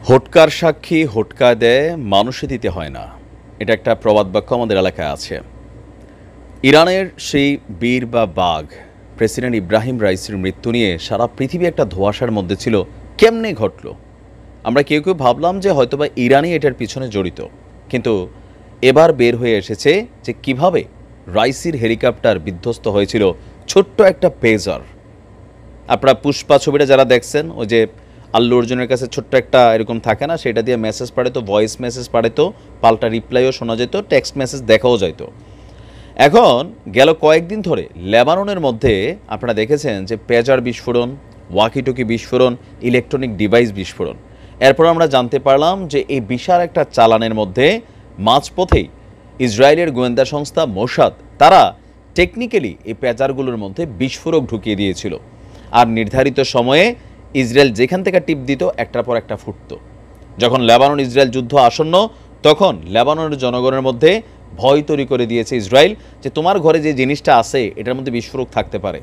হোটকার সাক্ষী হোটকা দেয়, মানুষে দিতে হয় না। এটা একটা প্রবাদ বাক্য আমাদের এলাকায় আছে। ইরানের সেই বীর বা বাঘ প্রেসিডেন্ট ইব্রাহিম রাইসির মৃত্যু নিয়ে সারা পৃথিবী একটা ধোঁয়াশার মধ্যে ছিল। কেমনে ঘটল? আমরা কেউ কেউ ভাবলাম যে হয়তোবা ইরানই এটার পিছনে জড়িত, কিন্তু এবার বের হয়ে এসেছে যে কিভাবে রাইসির হেলিকপ্টার বিধ্বস্ত হয়েছিল ছোট্ট একটা পেজার। আপনারা পুষ্পা ছবিটা যারা দেখছেন, ওই যে আল্লু অর্জুনের কাছে ছোট্ট একটা এরকম থাকে না, সেটা দিয়ে মেসেজ পাঠাতো, ভয়েস মেসেজ পাঠাতো, পাল্টা রিপ্লাইও শোনা যেত, টেক্সট মেসেজ দেখাও যেত। এখন গেল কয়েকদিন ধরে লেবাননের মধ্যে আপনারা দেখেছেন যে পেজার বিস্ফোরণ, ওয়াকিটকি বিস্ফোরণ, ইলেকট্রনিক ডিভাইস বিস্ফোরণ। এরপর আমরা জানতে পারলাম যে এই বিশাল একটা চালানের মধ্যে মাঝপথেই ইসরায়েলের গোয়েন্দা সংস্থা মোসাদ তারা টেকনিক্যালি এই পেজারগুলোর মধ্যে বিস্ফোরক ঢুকিয়ে দিয়েছিল। আর নির্ধারিত সময়ে ইসরায়েল যেখান থেকে টিপ দিত একটার পর একটা ফুটত। যখন লেবানন ইসরায়েল যুদ্ধ আসন্ন, তখন লেবাননের জনগণের মধ্যে ভয় তৈরি করে দিয়েছে ইসরায়েল যে তোমার ঘরে যে জিনিসটা আছে এটার মধ্যে বিস্ফোরক থাকতে পারে।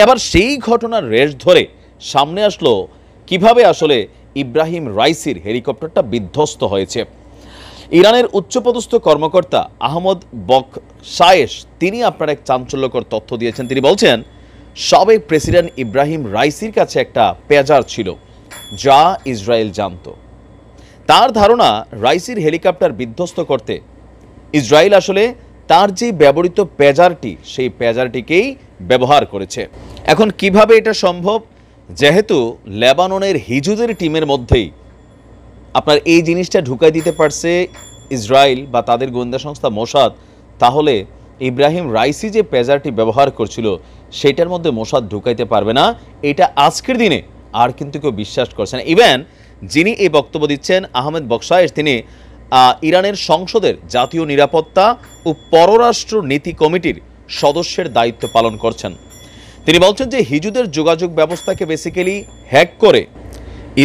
এবার সেই ঘটনার রেশ ধরে সামনে আসলো কিভাবে আসলে ইব্রাহিম রাইসির হেলিকপ্টারটা বিধ্বস্ত হয়েছে। ইরানের উচ্চপদস্থ কর্মকর্তা আহমদ বকশায়েশ তিনি আপনার এক চাঞ্চল্যকর তথ্য দিয়েছেন। তিনি বলছেন সাবেক প্রেসিডেন্ট ইব্রাহিম রাইসির কাছে একটা পেজার ছিল যা ইসরায়েল জানত। তার ধারণা রাইসির হেলিকপ্টার বিধ্বস্ত করতে ইসরায়েল আসলে তার যে ব্যবহৃত পেজারটি সেই পেজারটিকেই ব্যবহার করেছে। এখন কিভাবে এটা সম্ভব? যেহেতু লেবাননের হিজুদের টিমের মধ্যেই আপনার এই জিনিসটা ঢুকাই দিতে পারছে ইসরায়েল বা তাদের গোয়েন্দা সংস্থা মোসাদ, তাহলে ইব্রাহিম রাইসি যে পেজারটি ব্যবহার করছিল সেটার মধ্যে মোসাদ ঢুকাইতে পারবে না। এটা আজকের দিনে আর কিন্তু কেউ বিশ্বাস করছে না। ইভেন যিনি এই বক্তব্য দিচ্ছেন আহমেদ বকশায়েশ, তিনি ইরানের সংসদের জাতীয় নিরাপত্তা ও পররাষ্ট্র নীতি কমিটির সদস্যের দায়িত্ব পালন করছেন। তিনি বলছেন যে হিজুদের যোগাযোগ ব্যবস্থাকে বেসিক্যালি হ্যাক করে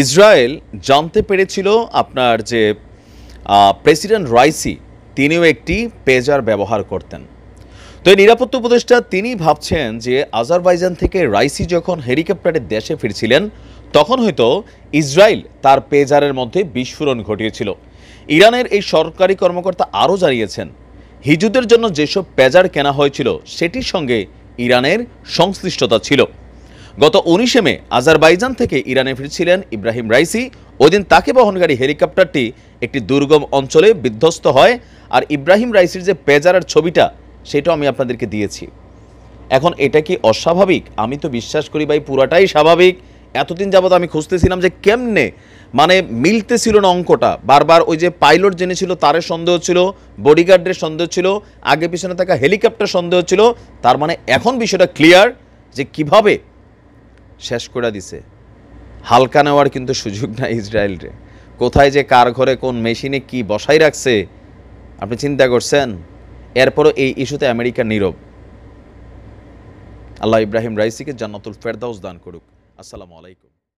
ইসরায়েল জানতে পেরেছিল আপনার যে প্রেসিডেন্ট রাইসি তিনিও একটি পেজার ব্যবহার করতেন। তো এই নিরাপত্তা উপদেষ্টা তিনি ভাবছেন যে আজারবাইজান থেকে রাইসি যখন হেলিকপ্টারে দেশে ফিরছিলেন তখন হয়তো ইসরায়েল তার পেজারের মধ্যে বিস্ফোরণ ঘটিয়েছিল। ইরানের এই সরকারি কর্মকর্তা আরও জানিয়েছেন হিজুদের জন্য যেসব পেজার কেনা হয়েছিল সেটির সঙ্গে ইরানের সংশ্লিষ্টতা ছিল। গত 19 মে আজারবাইজান থেকে ইরানে ফিরছিলেন ইব্রাহিম রাইসি। ওই দিন তাকে বহনকারী হেলিকপ্টারটি একটি দুর্গম অঞ্চলে বিধ্বস্ত হয়। আর ইব্রাহিম রাইসির যে পেজারের ছবিটা সেটাও আমি আপনাদেরকে দিয়েছি। এখন এটা কি অস্বাভাবিক? আমি তো বিশ্বাস করি ভাই পুরাটাই স্বাভাবিক। এতদিন যাবত আমি খুঁজতেছিলাম যে কেমনে, মানে মিলতেছিল না অঙ্কটা। বারবার ওই যে পাইলট জেনে ছিল তারের সন্দেহ ছিল, বডিগার্ডের সন্দেহ ছিল, আগে পিছনে থাকা হেলিকপ্টার সন্দেহ ছিল। তার মানে এখন বিষয়টা ক্লিয়ার যে কিভাবে শেষ করে দিছে। হালকা নেওয়ার কিন্তু সুযোগ নাই ইসরায়েলরে। কোথায় যে কার ঘরে কোন মেশিনে কি বসাই রাখছে আপনি চিন্তা করছেন? এরপরও এই ইস্যুতে আমেরিকা নীরব। আল্লাহ ইব্রাহিম রাইসিকে জান্নাতুল ফেরদাউস দান করুক। আসসালামু আলাইকুম।